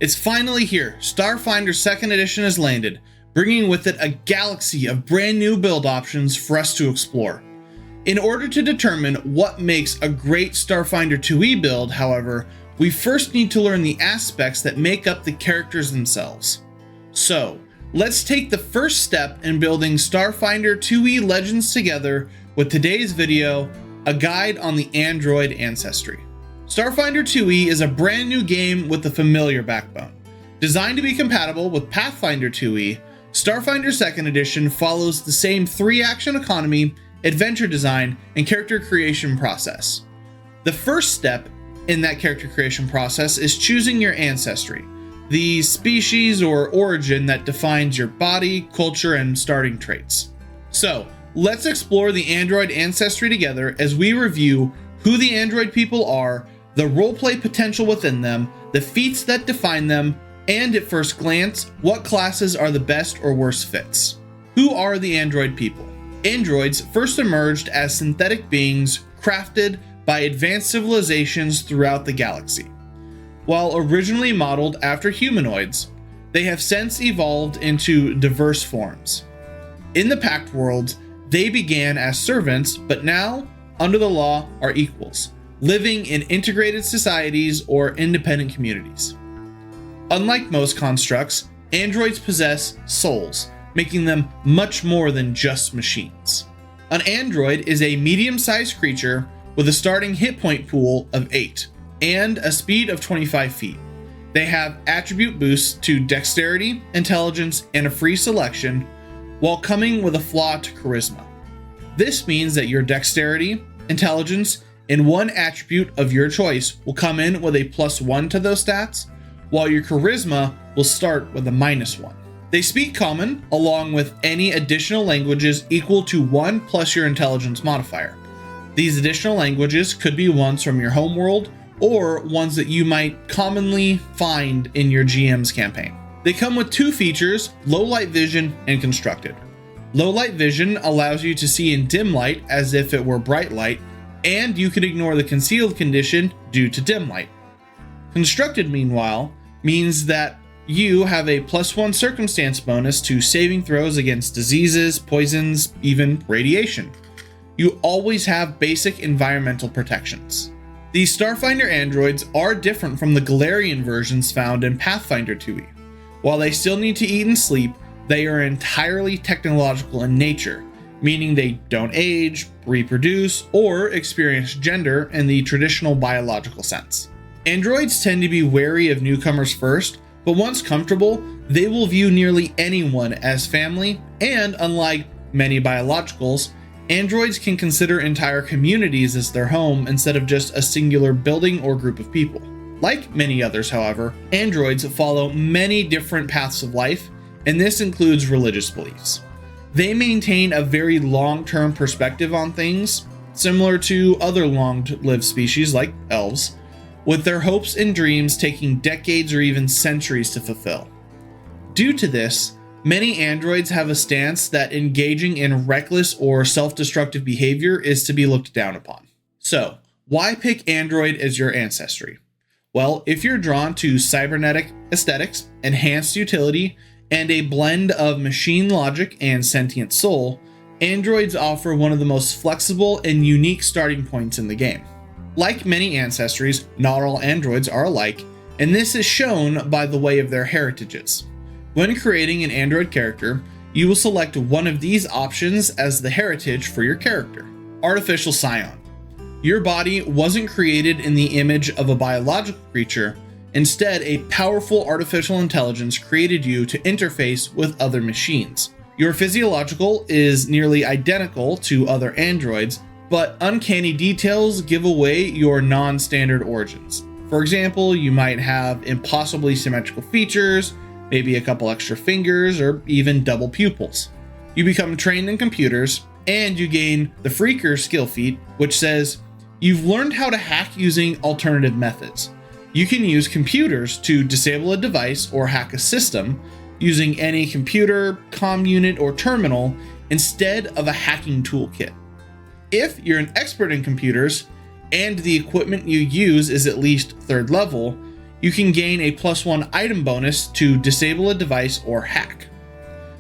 It's finally here. Starfinder 2nd Edition has landed, bringing with it a galaxy of brand new build options for us to explore. In order to determine what makes a great Starfinder 2e build, however, we first need to learn the aspects that make up the characters themselves. So, let's take the first step in building Starfinder 2e Legends together with today's video, a guide on the Android Ancestry. Starfinder 2e is a brand new game with a familiar backbone. Designed to be compatible with Pathfinder 2e, Starfinder 2nd Edition follows the same 3-action economy, adventure design, and character creation process. The first step in that character creation process is choosing your ancestry, the species or origin that defines your body, culture, and starting traits. So, let's explore the Android Ancestry together as we review who the Android people are, the roleplay potential within them, the feats that define them, and at first glance, what classes are the best or worst fits. Who are the Android people? Androids first emerged as synthetic beings crafted by advanced civilizations throughout the galaxy. While originally modeled after humanoids, they have since evolved into diverse forms. In the Pact world, they began as servants, but now, under the law, are equals, living in integrated societies or independent communities. Unlike most constructs, androids possess souls, making them much more than just machines. An android is a medium-sized creature with a starting hit point pool of 8 and a speed of 25 feet. They have attribute boosts to dexterity, intelligence, and a free selection, while coming with a flaw to charisma. This means that your dexterity, intelligence, and one attribute of your choice will come in with a +1 to those stats, while your charisma will start with a -1. They speak Common, along with any additional languages equal to 1 plus your intelligence modifier. These additional languages could be ones from your homeworld, or ones that you might commonly find in your GM's campaign. They come with 2 features, low light vision and constructed. Low light vision allows you to see in dim light as if it were bright light, and you can ignore the concealed condition due to dim light. Constructed, meanwhile, means that you have a +1 circumstance bonus to saving throws against diseases, poisons, even radiation. You always have basic environmental protections. These Starfinder androids are different from the Galarian versions found in Pathfinder 2e. While they still need to eat and sleep, they are entirely technological in nature, meaning they don't age, reproduce, or experience gender in the traditional biological sense. Androids tend to be wary of newcomers first, but once comfortable, they will view nearly anyone as family, and unlike many biologicals, androids can consider entire communities as their home instead of just a singular building or group of people. Like many others, however, androids follow many different paths of life, and this includes religious beliefs. They maintain a very long-term perspective on things, similar to other long-lived species like elves, with their hopes and dreams taking decades or even centuries to fulfill. Due to this, many androids have a stance that engaging in reckless or self-destructive behavior is to be looked down upon. So, why pick android as your ancestry? Well, if you're drawn to cybernetic aesthetics, enhanced utility, and a blend of machine logic and sentient soul, androids offer one of the most flexible and unique starting points in the game. Like many ancestries, not all androids are alike, and this is shown by the way of their heritages. When creating an android character, you will select one of these options as the heritage for your character. Artificial Scion. Your body wasn't created in the image of a biological creature. Instead, a powerful artificial intelligence created you to interface with other machines. Your physiological is nearly identical to other androids, but uncanny details give away your non-standard origins. For example, you might have impossibly symmetrical features, maybe a couple extra fingers, or even double pupils. You become trained in computers, and you gain the Freaker skill feat, which says you've learned how to hack using alternative methods. You can use computers to disable a device or hack a system using any computer, comm unit, or terminal instead of a hacking toolkit. If you're an expert in computers and the equipment you use is at least 3rd level, you can gain a +1 item bonus to disable a device or hack.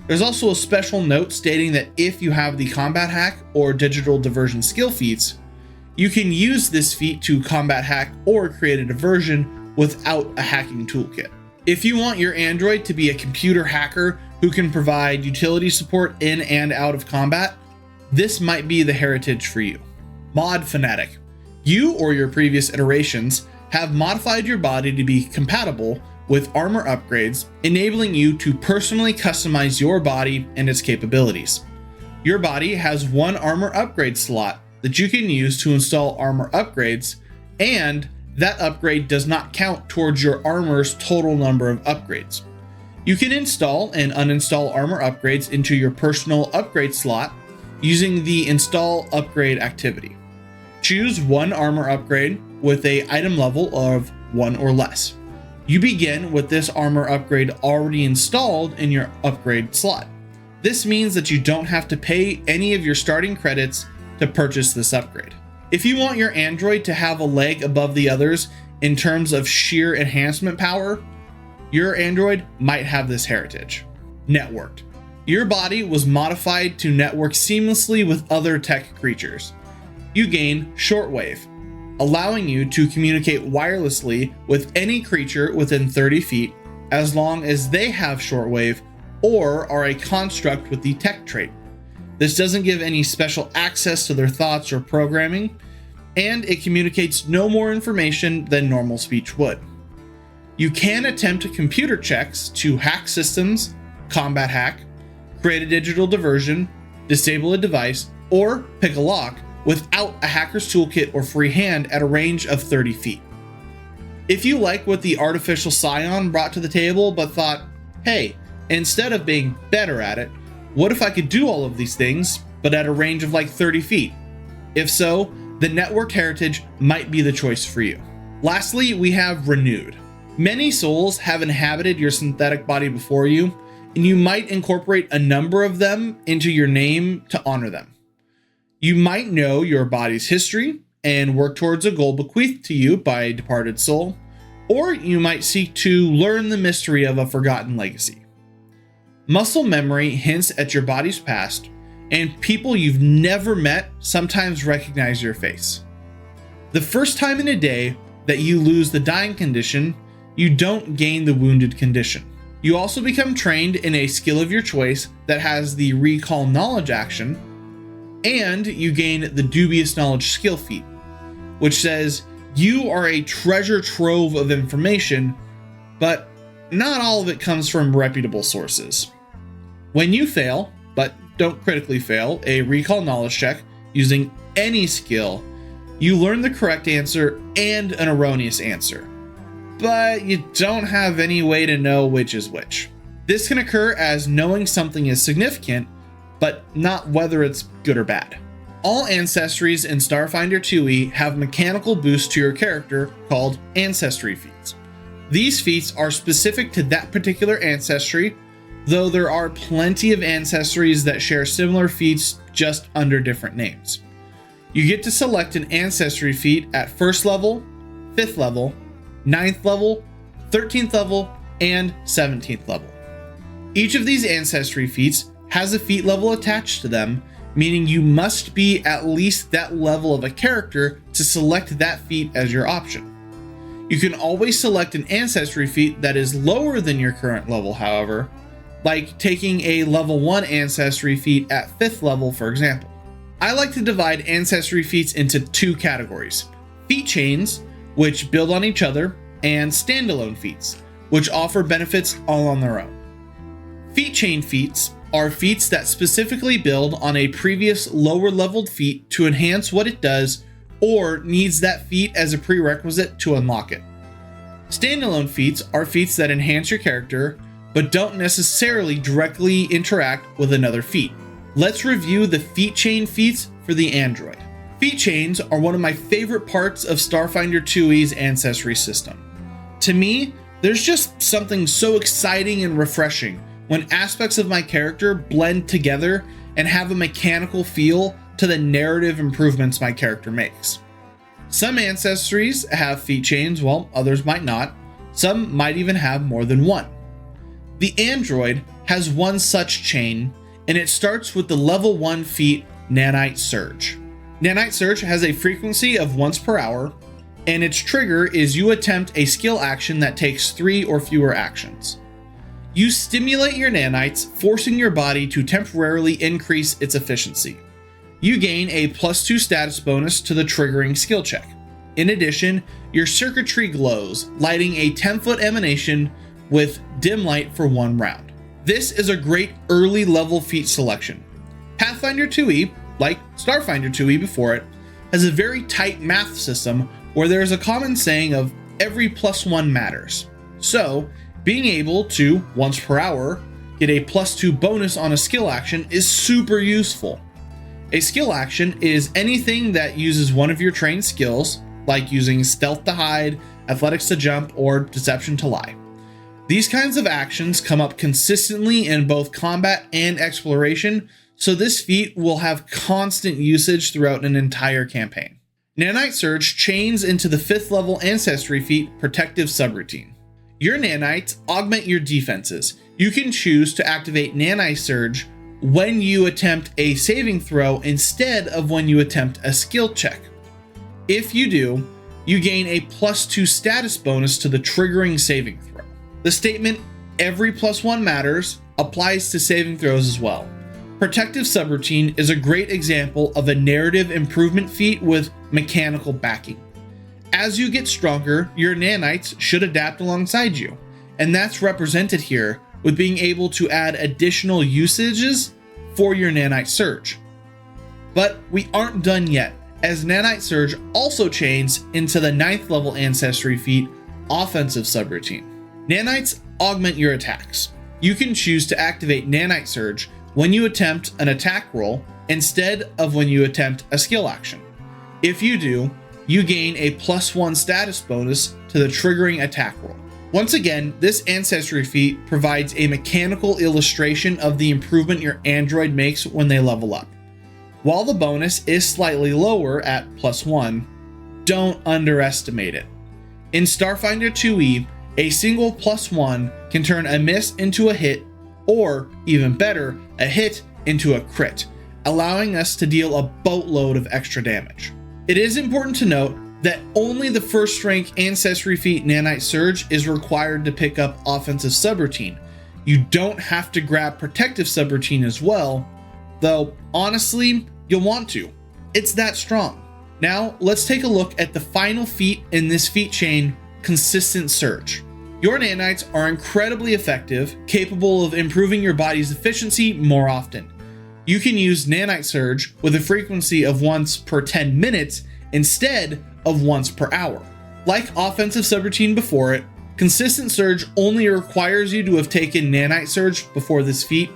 There's also a special note stating that if you have the combat hack or digital diversion skill feats, you can use this feat to combat hack or create a diversion without a hacking toolkit. If you want your android to be a computer hacker who can provide utility support in and out of combat, this might be the heritage for you. Mod Fanatic. You or your previous iterations have modified your body to be compatible with armor upgrades, enabling you to personally customize your body and its capabilities. Your body has one armor upgrade slot that you can use to install armor upgrades, and that upgrade does not count towards your armor's total number of upgrades. You can install and uninstall armor upgrades into your personal upgrade slot using the install upgrade activity. Choose one armor upgrade with an item level of 1 or less. You begin with this armor upgrade already installed in your upgrade slot. This means that you don't have to pay any of your starting credits to purchase this upgrade. If you want your android to have a leg above the others in terms of sheer enhancement power, your android might have this heritage. Networked. Your body was modified to network seamlessly with other tech creatures. You gain shortwave, allowing you to communicate wirelessly with any creature within 30 feet as long as they have shortwave or are a construct with the tech trait. This doesn't give any special access to their thoughts or programming, and it communicates no more information than normal speech would. You can attempt computer checks to hack systems, combat hack, create a digital diversion, disable a device, or pick a lock without a hacker's toolkit or free hand at a range of 30 feet. If you like what the artificial scion brought to the table but thought, hey, instead of being better at it, what if I could do all of these things, but at a range of like 30 feet? If so, the networked heritage might be the choice for you. Lastly, we have Renewed. Many souls have inhabited your synthetic body before you, and you might incorporate a number of them into your name to honor them. You might know your body's history and work towards a goal bequeathed to you by a departed soul, or you might seek to learn the mystery of a forgotten legacy. Muscle memory hints at your body's past, and people you've never met sometimes recognize your face. The first time in a day that you lose the dying condition, you don't gain the wounded condition. You also become trained in a skill of your choice that has the recall knowledge action, and you gain the dubious knowledge skill feat, which says you are a treasure trove of information, but not all of it comes from reputable sources. When you fail, but don't critically fail, a recall knowledge check using any skill, you learn the correct answer and an erroneous answer, but you don't have any way to know which is which. This can occur as knowing something is significant, but not whether it's good or bad. All ancestries in Starfinder 2e have mechanical boosts to your character called Ancestry feats. These feats are specific to that particular ancestry, though there are plenty of ancestries that share similar feats just under different names. You get to select an ancestry feat at 1st level, 5th level, 9th level, 13th level, and 17th level. Each of these ancestry feats has a feat level attached to them, meaning you must be at least that level of a character to select that feat as your option. You can always select an ancestry feat that is lower than your current level, however, like taking a level 1 ancestry feat at 5th level, for example. I like to divide ancestry feats into 2 categories: feat chains, which build on each other, and standalone feats, which offer benefits all on their own. Feat chain feats are feats that specifically build on a previous lower leveled feat to enhance what it does or needs that feat as a prerequisite to unlock it. Standalone feats are feats that enhance your character but don't necessarily directly interact with another feat. Let's review the feat chain feats for the android. Feat chains are one of my favorite parts of Starfinder 2e's Ancestry system. To me, there's just something so exciting and refreshing when aspects of my character blend together and have a mechanical feel to the narrative improvements my character makes. Some ancestries have feat chains while others might not, Some might even have more than one. The android has one such chain, and it starts with the level 1 feat Nanite Surge. Nanite Surge has a frequency of once per hour, and its trigger is you attempt a skill action that takes 3 or fewer actions. You stimulate your nanites, forcing your body to temporarily increase its efficiency. You gain a +2 status bonus to the triggering skill check. In addition, your circuitry glows, lighting a 10-foot emanation with dim light for 1 round. This is a great early level feat selection. Pathfinder 2e, like Starfinder 2e before it, has a very tight math system where there is a common saying of every +1 matters. So, being able to, once per hour, get a +2 bonus on a skill action is super useful. A skill action is anything that uses one of your trained skills, like using stealth to hide, athletics to jump, or deception to lie. These kinds of actions come up consistently in both combat and exploration, so this feat will have constant usage throughout an entire campaign. Nanite Surge chains into the 5th level Ancestry feat Protective Subroutine. Your nanites augment your defenses. You can choose to activate Nanite Surge when you attempt a saving throw instead of when you attempt a skill check. If you do, you gain a +2 status bonus to the triggering saving throw. The statement, every +1 matters, applies to saving throws as well. Protective Subroutine is a great example of a narrative improvement feat with mechanical backing. As you get stronger, your nanites should adapt alongside you, and that's represented here with being able to add additional usages for your Nanite Surge. But we aren't done yet, as Nanite Surge also chains into the 9th level Ancestry feat Offensive Subroutine. Nanites augment your attacks. You can choose to activate Nanite Surge when you attempt an attack roll instead of when you attempt a skill action. If you do, you gain a +1 status bonus to the triggering attack roll. Once again, this Ancestry feat provides a mechanical illustration of the improvement your android makes when they level up. While the bonus is slightly lower at +1, don't underestimate it. In Starfinder 2e, a single +1 can turn a miss into a hit, or even better, a hit into a crit, allowing us to deal a boatload of extra damage. It is important to note that only the first rank Ancestry feat Nanite Surge is required to pick up Offensive Subroutine. You don't have to grab Protective Subroutine as well, though honestly, you'll want to. It's that strong. Now, let's take a look at the final feat in this feat chain, Consistent Surge. Your nanites are incredibly effective, capable of improving your body's efficiency more often. You can use Nanite Surge with a frequency of once per 10 minutes instead of once per hour. Like Offensive Subroutine before it, Consistent Surge only requires you to have taken Nanite Surge before this feat.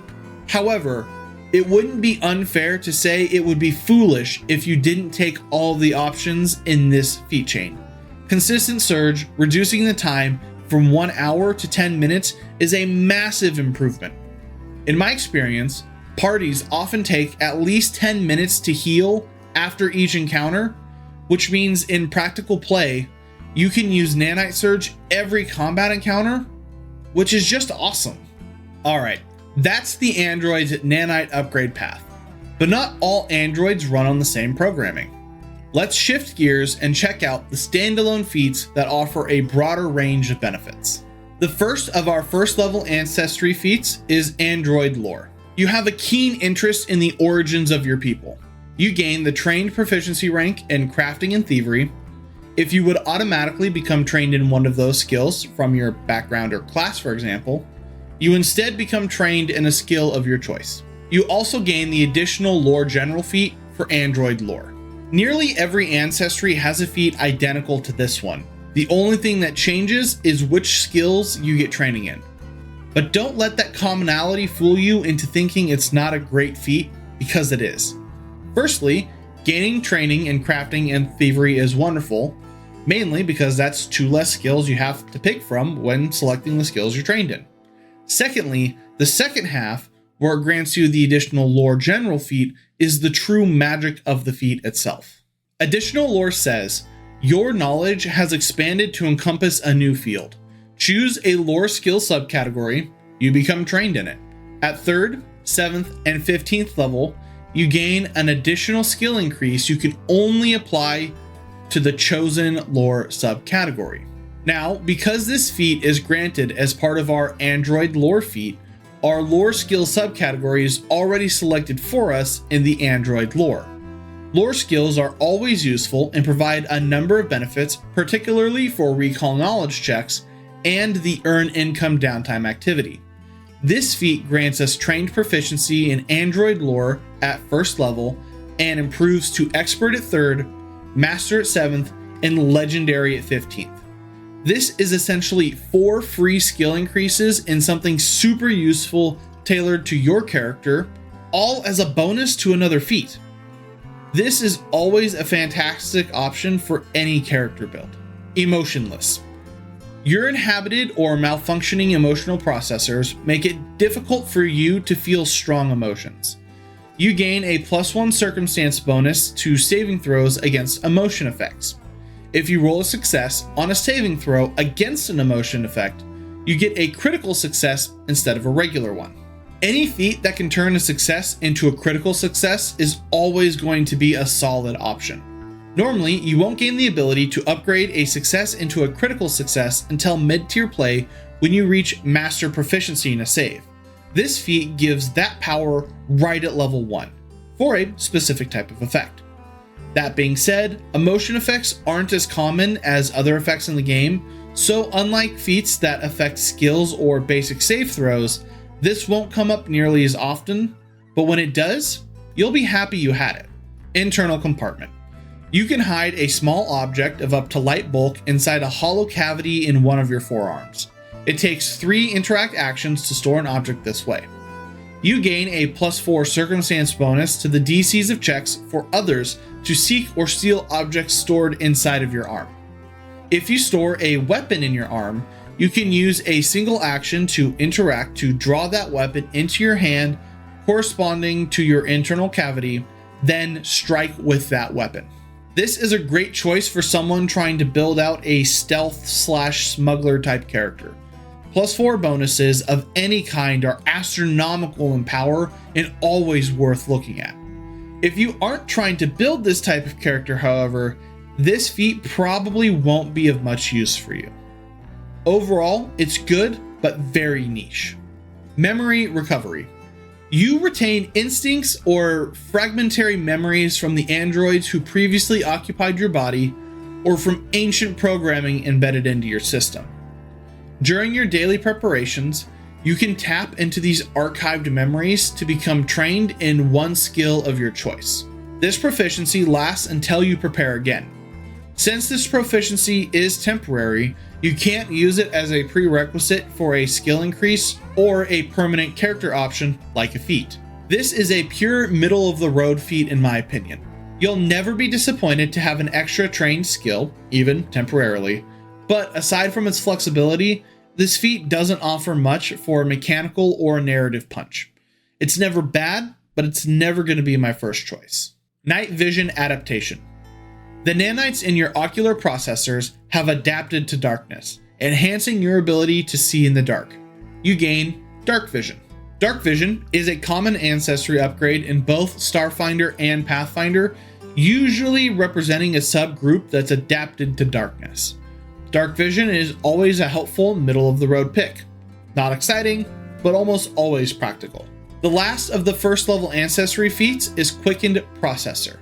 However, it wouldn't be unfair to say it would be foolish if you didn't take all the options in this feat chain. Consistent Surge, reducing the time from 1 hour to 10 minutes, is a massive improvement. In my experience, parties often take at least 10 minutes to heal after each encounter, which means in practical play, you can use Nanite Surge every combat encounter, which is just awesome. Alright, that's the android's nanite upgrade path, but not all androids run on the same programming. Let's shift gears and check out the standalone feats that offer a broader range of benefits. The first of our first level Ancestry feats is Android Lore. You have a keen interest in the origins of your people. You gain the trained proficiency rank in crafting and thievery. If you would automatically become trained in one of those skills from your background or class, for example, you instead become trained in a skill of your choice. You also gain the additional Lore General feat for Android Lore. Nearly every Ancestry has a feat identical to this one. The only thing that changes is which skills you get training in. But don't let that commonality fool you into thinking it's not a great feat, because it is. Firstly, gaining training in crafting and thievery is wonderful, mainly because that's 2 less skills you have to pick from when selecting the skills you're trained in. Secondly, the second half, where it grants you the additional Lore General feat, is the true magic of the feat itself. Additional lore says, your knowledge has expanded to encompass a new field. Choose a lore skill subcategory, you become trained in it. At 3rd, 7th, and 15th level, you gain an additional skill increase you can only apply to the chosen lore subcategory. Now, because this feat is granted as part of our Android lore feat, our lore skill subcategory is already selected for us in the Android lore. Lore skills are always useful and provide a number of benefits, particularly for recall knowledge checks and the earn income downtime activity. This feat grants us trained proficiency in Android lore at 1st level and improves to expert at 3rd, master at 7th, and legendary at 15th. This is essentially 4 free skill increases in something super useful tailored to your character, all as a bonus to another feat. This is always a fantastic option for any character build. Emotionless. Your inhabited or malfunctioning emotional processors make it difficult for you to feel strong emotions. You gain a +1 circumstance bonus to saving throws against emotion effects. If you roll a success on a saving throw against an emotion effect, you get a critical success instead of a regular one. Any feat that can turn a success into a critical success is always going to be a solid option. Normally, you won't gain the ability to upgrade a success into a critical success until mid-tier play when you reach master proficiency in a save. This feat gives that power right at level 1 for a specific type of effect. That being said, emotion effects aren't as common as other effects in the game, so unlike feats that affect skills or basic save throws, this won't come up nearly as often, but when it does, you'll be happy you had it. Internal compartment. You can hide a small object of up to light bulk inside a hollow cavity in one of your forearms. It takes 3 interact actions to store an object this way. You gain a +4 circumstance bonus to the DCs of checks for others to seek or steal objects stored inside of your arm. If you store a weapon in your arm, you can use a single action to interact to draw that weapon into your hand corresponding to your internal cavity, then strike with that weapon. This is a great choice for someone trying to build out a stealth/smuggler type character. +4 bonuses of any kind are astronomical in power and always worth looking at. If you aren't trying to build this type of character, however, this feat probably won't be of much use for you. Overall, it's good, but very niche. Memory recovery. You retain instincts or fragmentary memories from the androids who previously occupied your body or from ancient programming embedded into your system. During your daily preparations, you can tap into these archived memories to become trained in one skill of your choice. This proficiency lasts until you prepare again. Since this proficiency is temporary, you can't use it as a prerequisite for a skill increase or a permanent character option like a feat. This is a pure middle of the road feat in my opinion. You'll never be disappointed to have an extra trained skill, even temporarily, but aside from its flexibility, this feat doesn't offer much for a mechanical or narrative punch. It's never bad, but it's never going to be my first choice. Night vision adaptation. The nanites in your ocular processors have adapted to darkness, enhancing your ability to see in the dark. You gain dark vision. Dark vision is a common ancestry upgrade in both Starfinder and Pathfinder, usually representing a subgroup that's adapted to darkness. Dark vision is always a helpful middle-of-the-road pick. Not exciting, but almost always practical. The last of the first level ancestry feats is Quickened Processor.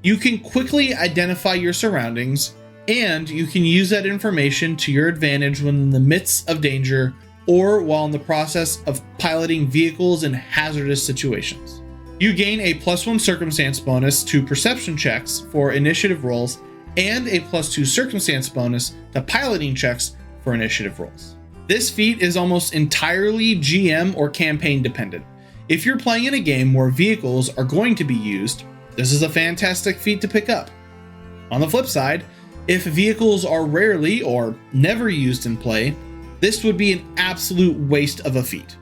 You can quickly identify your surroundings, and you can use that information to your advantage when in the midst of danger or while in the process of piloting vehicles in hazardous situations. You gain a +1 circumstance bonus to perception checks for initiative rolls and a +2 circumstance bonus to piloting checks for initiative rolls. This feat is almost entirely GM or campaign dependent. If you're playing in a game where vehicles are going to be used, this is a fantastic feat to pick up. On the flip side, if vehicles are rarely or never used in play, this would be an absolute waste of a feat.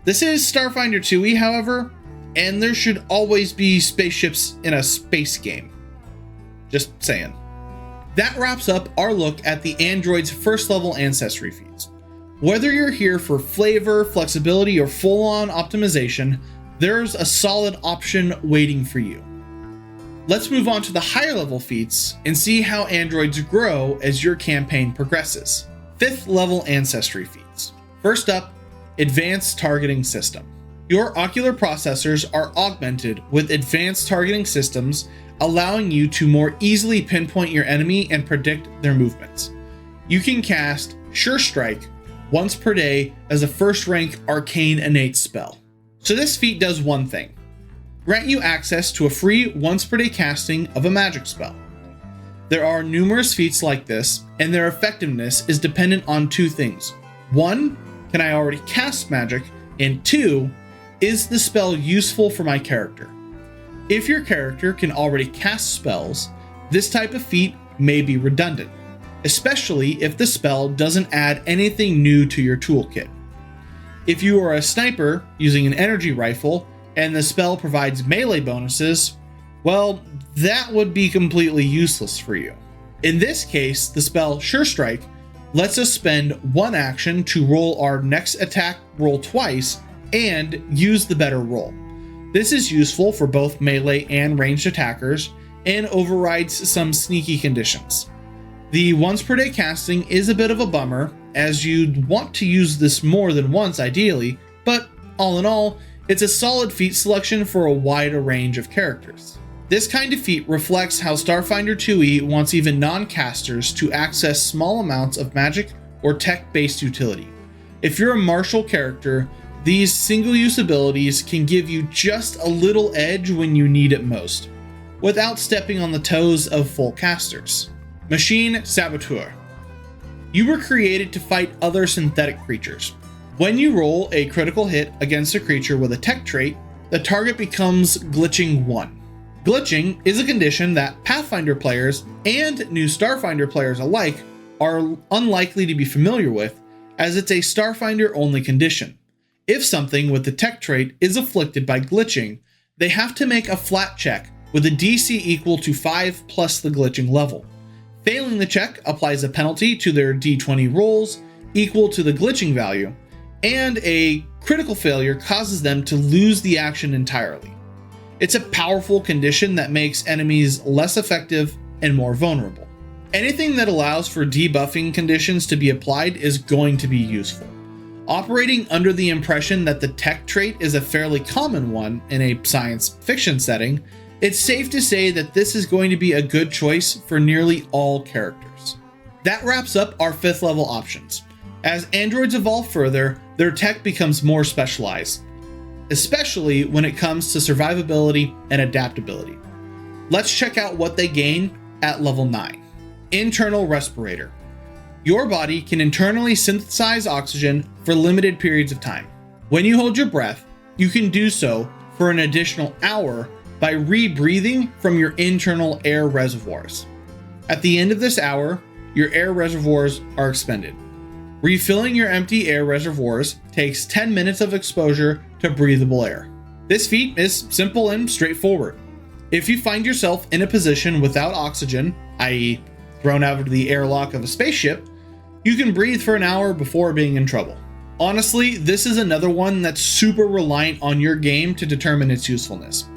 This is Starfinder 2e, however, and there should always be spaceships in a space game. Just saying. That wraps up our look at the android's first level ancestry feats. Whether you're here for flavor, flexibility, or full-on optimization, there's a solid option waiting for you. Let's move on to the higher level feats and see how androids grow as your campaign progresses. 5th level ancestry feats. First up, advanced targeting system. Your ocular processors are augmented with advanced targeting systems, allowing you to more easily pinpoint your enemy and predict their movements. You can cast Sure Strike once per day as a first rank arcane innate spell. So this feat does one thing: grant you access to a free once per day casting of a magic spell. There are numerous feats like this, and their effectiveness is dependent on two things. 1, can I already cast magic? And 2, is the spell useful for my character? If your character can already cast spells, this type of feat may be redundant, especially if the spell doesn't add anything new to your toolkit. If you are a sniper using an energy rifle and the spell provides melee bonuses, well, that would be completely useless for you. In this case, the spell Sure Strike lets us spend one action to roll our next attack roll twice and use the better roll. This is useful for both melee and ranged attackers and overrides some sneaky conditions. The once per day casting is a bit of a bummer, as you'd want to use this more than once ideally, but all in all, it's a solid feat selection for a wider range of characters. This kind of feat reflects how Starfinder 2e wants even non-casters to access small amounts of magic or tech-based utility. If you're a martial character, these single-use abilities can give you just a little edge when you need it most, without stepping on the toes of full casters. Machine Saboteur. You were created to fight other synthetic creatures. When you roll a critical hit against a creature with a tech trait, the target becomes Glitching 1. Glitching is a condition that Pathfinder players and new Starfinder players alike are unlikely to be familiar with, as it's a Starfinder-only condition. If something with the tech trait is afflicted by glitching, they have to make a flat check with a DC equal to 5 plus the glitching level. Failing the check applies a penalty to their D20 rolls equal to the glitching value, and a critical failure causes them to lose the action entirely. It's a powerful condition that makes enemies less effective and more vulnerable. Anything that allows for debuffing conditions to be applied is going to be useful. Operating under the impression that the tech trait is a fairly common one in a science fiction setting, it's safe to say that this is going to be a good choice for nearly all characters. That wraps up our 5th level options. As androids evolve further, their tech becomes more specialized, especially when it comes to survivability and adaptability. Let's check out what they gain at level 9. Internal Respirator. Your body can internally synthesize oxygen for limited periods of time. When you hold your breath, you can do so for an additional hour by rebreathing from your internal air reservoirs. At the end of this hour, your air reservoirs are expended. Refilling your empty air reservoirs takes 10 minutes of exposure to breathable air. This feat is simple and straightforward. If you find yourself in a position without oxygen, i.e. thrown out of the airlock of a spaceship, you can breathe for an hour before being in trouble. Honestly, this is another one that's super reliant on your game to determine its usefulness.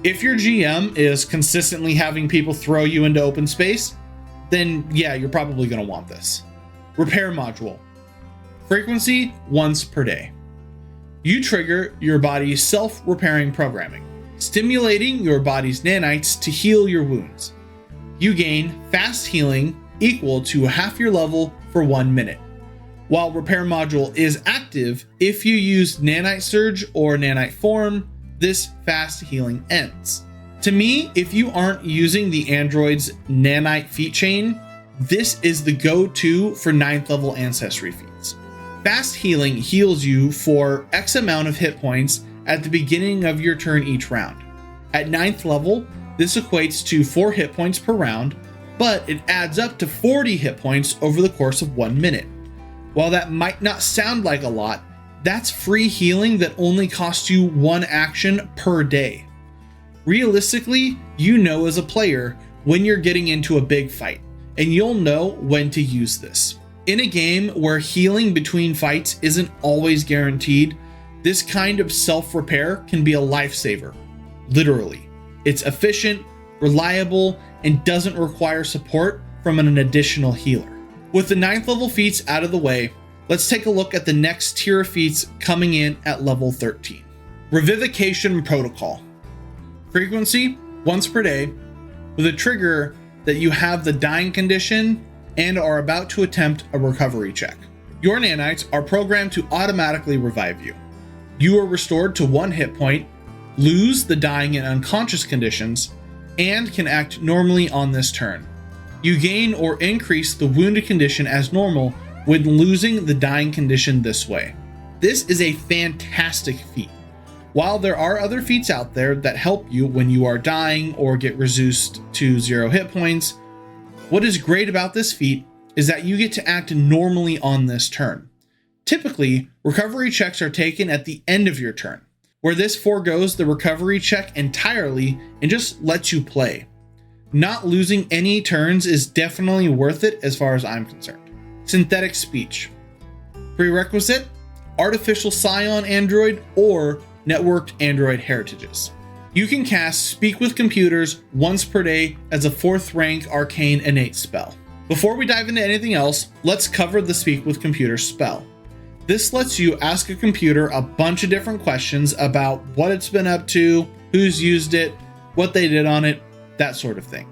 If your GM is consistently having people throw you into open space, then yeah, you're probably going to want this. Repair Module. Frequency once per day. You trigger your body's self-repairing programming, stimulating your body's nanites to heal your wounds. You gain fast healing equal to half your level for 1 minute. While Repair Module is active, if you use Nanite Surge or Nanite Form, this fast healing ends. To me, if you aren't using the android's Nanite feat chain, this is the go-to for 9th level ancestry feats. Fast healing heals you for X amount of hit points at the beginning of your turn each round. At 9th level, this equates to 4 hit points per round, but it adds up to 40 hit points over the course of 1 minute. While that might not sound like a lot, that's free healing that only costs you 1 action per day. Realistically, you know as a player when you're getting into a big fight, and you'll know when to use this. In a game where healing between fights isn't always guaranteed, this kind of self-repair can be a lifesaver. Literally. It's efficient, reliable, and doesn't require support from an additional healer. With the 9th level feats out of the way, let's take a look at the next tier of feats coming in at level 13. Revivification Protocol. Frequency, once per day, with a trigger that you have the dying condition and are about to attempt a recovery check. Your nanites are programmed to automatically revive you. You are restored to 1 hit point, lose the dying and unconscious conditions, and can act normally on this turn. You gain or increase the wounded condition as normal when losing the dying condition this way. This is a fantastic feat. While there are other feats out there that help you when you are dying or get reduced to 0 hit points, what is great about this feat is that you get to act normally on this turn. Typically, recovery checks are taken at the end of your turn, where this forgoes the recovery check entirely and just lets you play. Not losing any turns is definitely worth it as far as I'm concerned. Synthetic speech. Prerequisite, artificial scion android or networked android heritages. You can cast Speak with Computers once per day as a 4th rank arcane innate spell. Before we dive into anything else, let's cover the Speak with Computers spell. This lets you ask a computer a bunch of different questions about what it's been up to, who's used it, what they did on it, that sort of thing.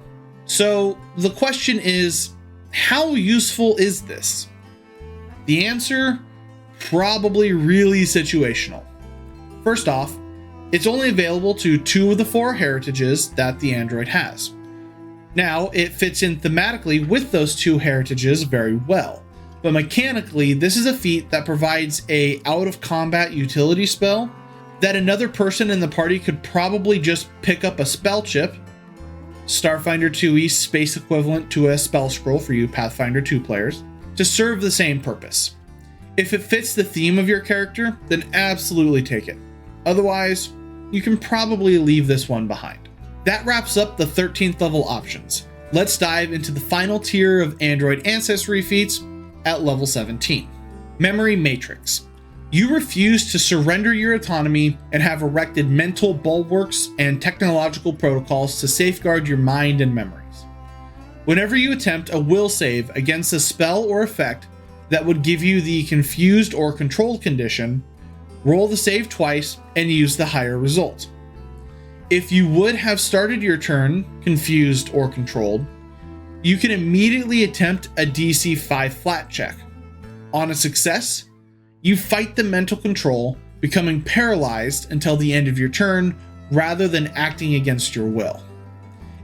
So the question is, how useful is this? The answer, probably really situational. First off, it's only available to 2 of the 4 heritages that the android has. Now, it fits in thematically with those 2 heritages very well, but mechanically, this is a feat that provides a out-of-combat utility spell that another person in the party could probably just pick up a spell chip, Starfinder 2e space equivalent to a spell scroll for you Pathfinder 2 players, to serve the same purpose. If it fits the theme of your character, then absolutely take it. Otherwise, you can probably leave this one behind. That wraps up the 13th level options. Let's dive into the final tier of Android Ancestry feats at level 17. Memory Matrix. You refuse to surrender your autonomy and have erected mental bulwarks and technological protocols to safeguard your mind and memories. Whenever you attempt a will save against a spell or effect that would give you the confused or controlled condition, roll the save twice and use the higher result. If you would have started your turn confused or controlled, you can immediately attempt a DC 5 flat check. On a success, you fight the mental control, becoming paralyzed until the end of your turn rather than acting against your will.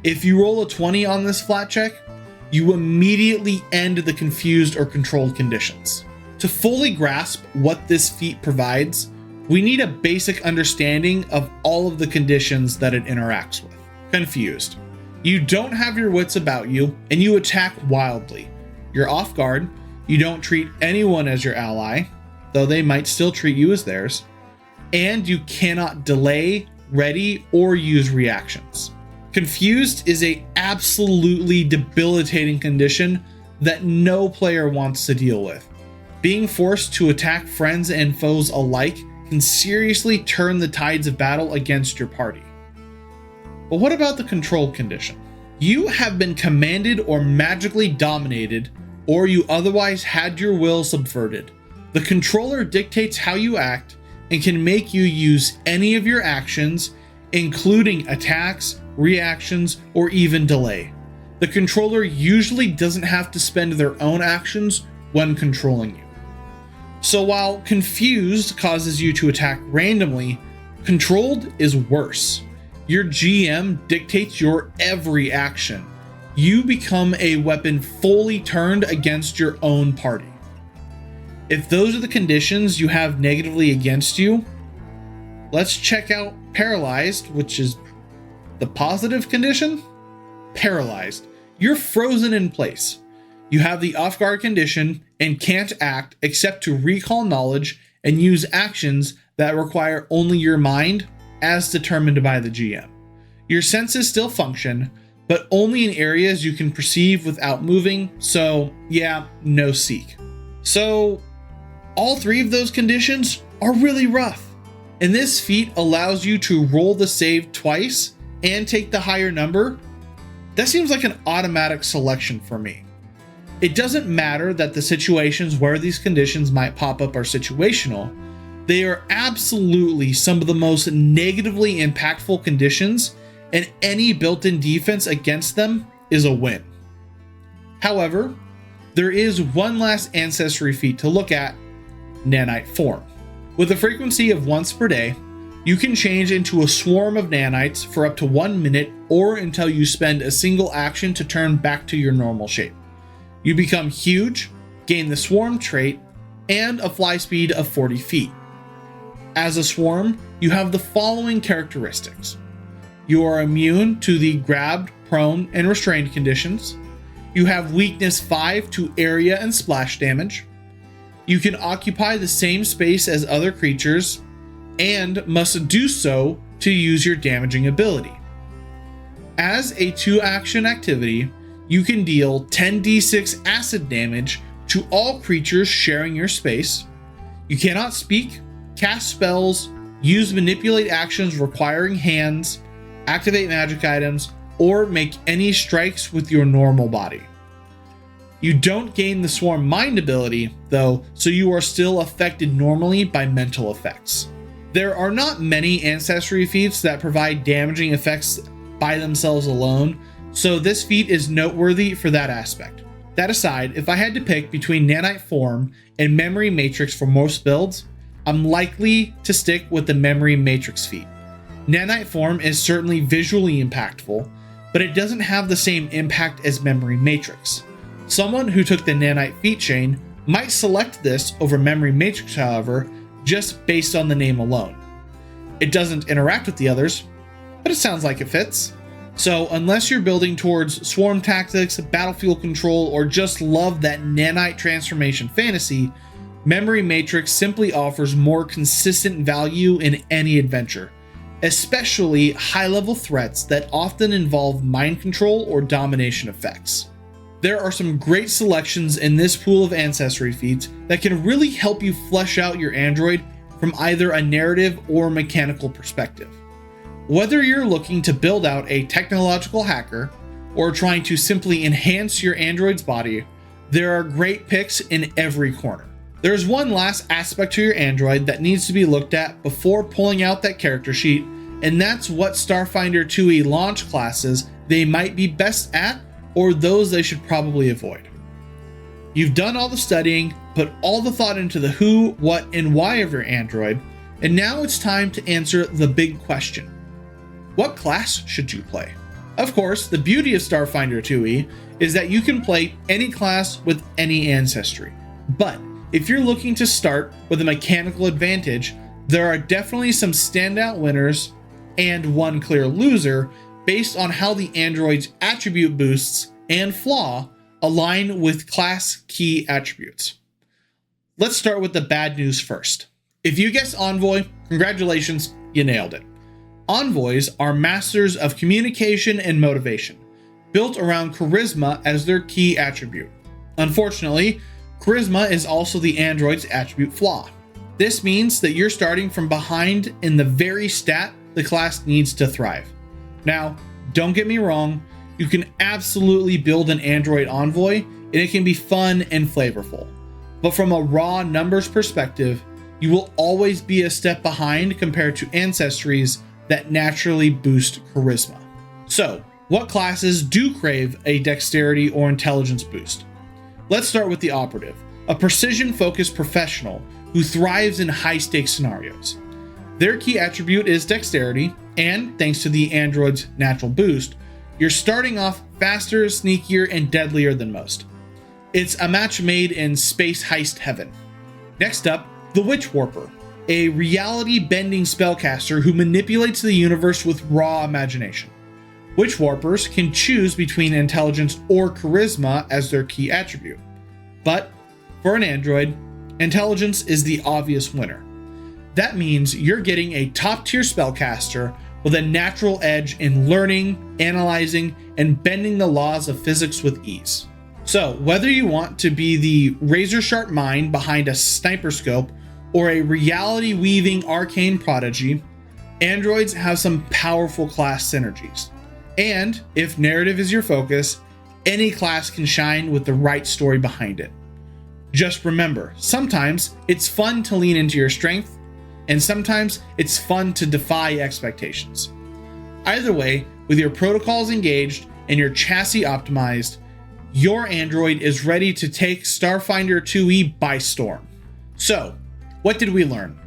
If you roll a 20 on this flat check, you immediately end the confused or controlled conditions. To fully grasp what this feat provides, we need a basic understanding of all of the conditions that it interacts with. Confused. You don't have your wits about you, and you attack wildly. You're off guard, you don't treat anyone as your ally, though they might still treat you as theirs, and you cannot delay, ready, or use reactions. Confused is a absolutely debilitating condition that no player wants to deal with. Being forced to attack friends and foes alike can seriously turn the tides of battle against your party. But what about the controlled condition? You have been commanded or magically dominated, or you otherwise had your will subverted. The controller dictates how you act and can make you use any of your actions, including attacks, reactions, or even delay. The controller usually doesn't have to spend their own actions when controlling you. So while confused causes you to attack randomly, controlled is worse. Your GM dictates your every action. You become a weapon fully turned against your own party. If those are the conditions you have negatively against you, let's check out Paralyzed, which is the positive condition. Paralyzed. You're frozen in place. You have the off-guard condition and can't act except to recall knowledge and use actions that require only your mind as determined by the GM. Your senses still function, but only in areas you can perceive without moving, so yeah, no seek. So all three of those conditions are really rough, and this feat allows you to roll the save twice and take the higher number. That seems like an automatic selection for me. It doesn't matter that the situations where these conditions might pop up are situational. They are absolutely some of the most negatively impactful conditions, and any built-in defense against them is a win. However, there is one last Ancestry feat to look at: nanite form. With a frequency of once per day, you can change into a swarm of nanites for up to 1 minute or until you spend a single action to turn back to your normal shape. You become huge, gain the swarm trait, and a fly speed of 40 feet. As a swarm, you have the following characteristics. You are immune to the grabbed, prone, and restrained conditions. You have weakness 5 to area and splash damage. You can occupy the same space as other creatures, and must do so to use your damaging ability. As a 2-action activity, you can deal 10d6 acid damage to all creatures sharing your space. You cannot speak, cast spells, use manipulate actions requiring hands, activate magic items, or make any strikes with your normal body. You don't gain the Swarm Mind ability, though, so you are still affected normally by mental effects. There are not many Ancestry feats that provide damaging effects by themselves alone, so this feat is noteworthy for that aspect. That aside, if I had to pick between Nanite Form and Memory Matrix for most builds, I'm likely to stick with the Memory Matrix feat. Nanite Form is certainly visually impactful, but it doesn't have the same impact as Memory Matrix. Someone who took the Nanite feat chain might select this over Memory Matrix, however, just based on the name alone. It doesn't interact with the others, but it sounds like it fits. So unless you're building towards swarm tactics, battlefield control, or just love that nanite transformation fantasy, Memory Matrix simply offers more consistent value in any adventure, especially high-level threats that often involve mind control or domination effects. There are some great selections in this pool of Ancestry feats that can really help you flesh out your android from either a narrative or mechanical perspective. Whether you're looking to build out a technological hacker or trying to simply enhance your android's body, there are great picks in every corner. There's one last aspect to your android that needs to be looked at before pulling out that character sheet, and that's what Starfinder 2e launch classes they might be best at or those they should probably avoid. You've done all the studying, put all the thought into the who, what, and why of your android, and now it's time to answer the big question. What class should you play? Of course, the beauty of Starfinder 2e is that you can play any class with any ancestry. But if you're looking to start with a mechanical advantage, there are definitely some standout winners and one clear loser based on how the android's attribute boosts and flaw align with class key attributes. Let's start with the bad news first. If you guessed Envoy, congratulations, you nailed it. Envoys are masters of communication and motivation, built around charisma as their key attribute. Unfortunately, charisma is also the android's attribute flaw. This means that you're starting from behind in the very stat the class needs to thrive. Now, don't get me wrong, you can absolutely build an android envoy and it can be fun and flavorful. But from a raw numbers perspective, you will always be a step behind compared to ancestries that naturally boost charisma. So, what classes do crave a dexterity or intelligence boost? Let's start with the operative, a precision-focused professional who thrives in high-stakes scenarios. Their key attribute is dexterity, and thanks to the android's natural boost, you're starting off faster, sneakier, and deadlier than most. It's a match made in space heist heaven. Next up, the Witch Warper, a reality-bending spellcaster who manipulates the universe with raw imagination. Witch Warpers can choose between intelligence or charisma as their key attribute. But for an android, intelligence is the obvious winner. That means you're getting a top-tier spellcaster with a natural edge in learning, analyzing, and bending the laws of physics with ease. So, whether you want to be the razor-sharp mind behind a sniper scope or a reality-weaving arcane prodigy, androids have some powerful class synergies. And, if narrative is your focus, any class can shine with the right story behind it. Just remember, sometimes it's fun to lean into your strength, and sometimes it's fun to defy expectations. Either way, with your protocols engaged and your chassis optimized, your android is ready to take Starfinder 2e by storm. So, what did we learn?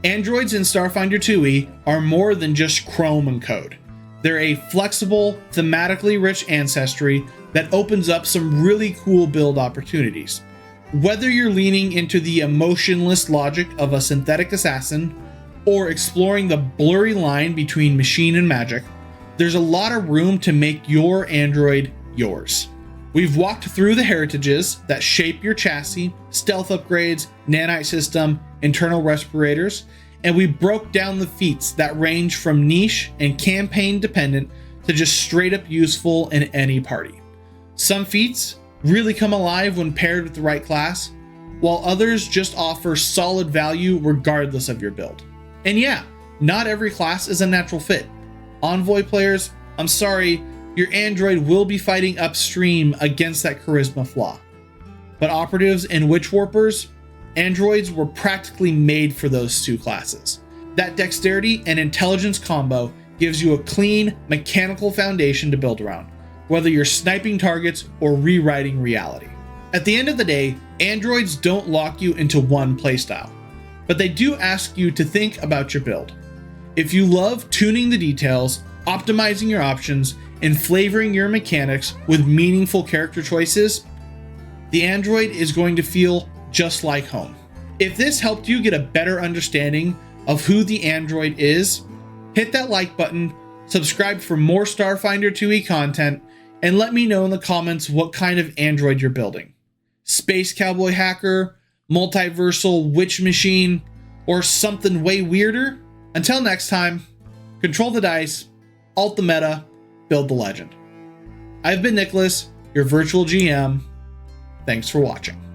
Androids in Starfinder 2e are more than just Chrome and code. They're a flexible, thematically rich ancestry that opens up some really cool build opportunities. Whether you're leaning into the emotionless logic of a synthetic assassin or exploring the blurry line between machine and magic, there's a lot of room to make your android yours. We've walked through the heritages that shape your chassis, stealth upgrades, nanite system, internal respirators, and we broke down the feats that range from niche and campaign dependent to just straight up useful in any party. Some feats really come alive when paired with the right class, while others just offer solid value regardless of your build. And yeah, not every class is a natural fit. Envoy players, I'm sorry, your android will be fighting upstream against that charisma flaw. But operatives and witch warpers, androids were practically made for those two classes. That dexterity and intelligence combo gives you a clean, mechanical foundation to build around, whether you're sniping targets or rewriting reality. At the end of the day, androids don't lock you into one playstyle, but they do ask you to think about your build. If you love tuning the details, optimizing your options, and flavoring your mechanics with meaningful character choices, the android is going to feel just like home. If this helped you get a better understanding of who the android is, hit that like button, subscribe for more Starfinder 2e content, and let me know in the comments what kind of android you're building. Space cowboy hacker, multiversal witch machine, or something way weirder? Until next time, control the dice, alt the meta, build the legend. I've been Nicholas, your virtual GM. Thanks for watching.